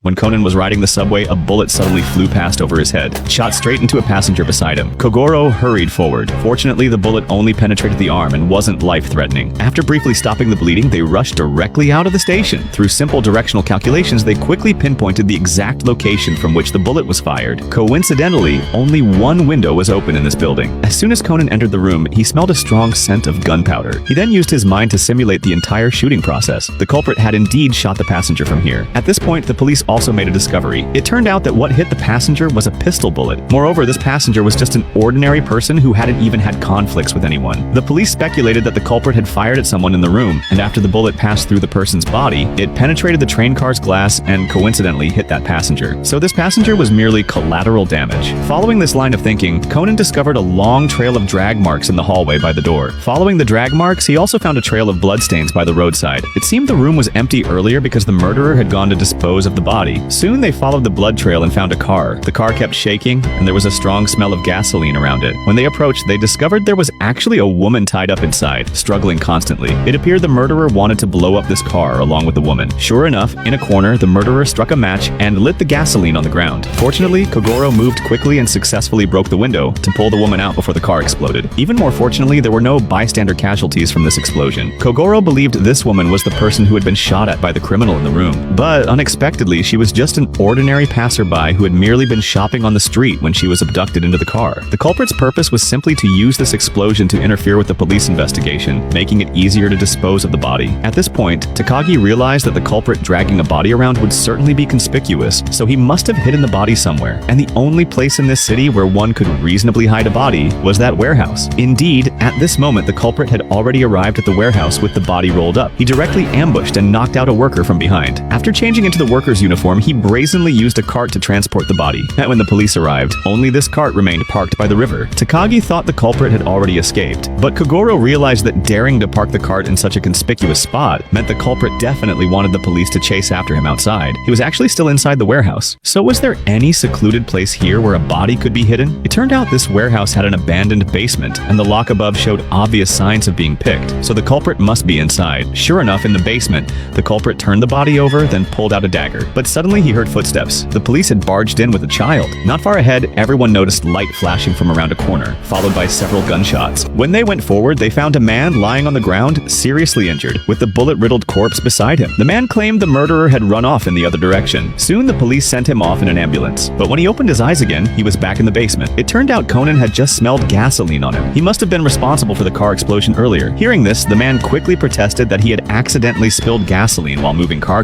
When Conan was riding the subway, a bullet suddenly flew past over his head, shot straight into a passenger beside him. Kogoro hurried forward. Fortunately, the bullet only penetrated the arm and wasn't life-threatening. After briefly stopping the bleeding, they rushed directly out of the station. Through simple directional calculations, they quickly pinpointed the exact location from which the bullet was fired. Coincidentally, only one window was open in this building. As soon as Conan entered the room, he smelled a strong scent of gunpowder. He then used his mind to simulate the entire shooting process. The culprit had indeed shot the passenger from here. At this point, the police also made a discovery. It turned out that what hit the passenger was a pistol bullet. Moreover, this passenger was just an ordinary person who hadn't even had conflicts with anyone. The police speculated that the culprit had fired at someone in the room, and after the bullet passed through the person's body, it penetrated the train car's glass and coincidentally hit that passenger. So this passenger was merely collateral damage. Following this line of thinking, Conan discovered a long trail of drag marks in the hallway by the door. Following the drag marks, he also found a trail of bloodstains by the roadside. It seemed the room was empty earlier because the murderer had gone to dispose of the body. Soon they followed the blood trail and found a car. The car kept shaking, and there was a strong smell of gasoline around it. When they approached, they discovered there was actually a woman tied up inside, struggling constantly. It appeared the murderer wanted to blow up this car along with the woman. Sure enough, in a corner, the murderer struck a match and lit the gasoline on the ground. Fortunately, Kogoro moved quickly and successfully broke the window to pull the woman out before the car exploded. Even more fortunately, there were no bystander casualties from this explosion. Kogoro believed this woman was the person who had been shot at by the criminal in the room. But unexpectedly, she was just an ordinary passerby who had merely been shopping on the street when she was abducted into the car. The culprit's purpose was simply to use this explosion to interfere with the police investigation, making it easier to dispose of the body. At this point, Takagi realized that the culprit dragging a body around would certainly be conspicuous, so he must have hidden the body somewhere. And the only place in this city where one could reasonably hide a body was that warehouse. Indeed, at this moment, the culprit had already arrived at the warehouse with the body rolled up. He directly ambushed and knocked out a worker from behind. After changing into the worker's uniform, he brazenly used a cart to transport the body. And when the police arrived, only this cart remained parked by the river. Takagi thought the culprit had already escaped, but Kogoro realized that daring to park the cart in such a conspicuous spot meant the culprit definitely wanted the police to chase after him outside. He was actually still inside the warehouse. So was there any secluded place here where a body could be hidden? It turned out this warehouse had an abandoned basement, and the lock above showed obvious signs of being picked, so the culprit must be inside. Sure enough, in the basement, the culprit turned the body over, then pulled out a dagger. But suddenly he heard footsteps. The police had barged in with a child. Not far ahead, everyone noticed light flashing from around a corner, followed by several gunshots. When they went forward, they found a man lying on the ground, seriously injured, with the bullet-riddled corpse beside him. The man claimed the murderer had run off in the other direction. Soon the police sent him off in an ambulance. But when he opened his eyes again, he was back in the basement. It turned out Conan had just smelled gasoline on him. He must have been responsible for the car explosion earlier. Hearing this, the man quickly protested that he had accidentally spilled gasoline while moving cargo.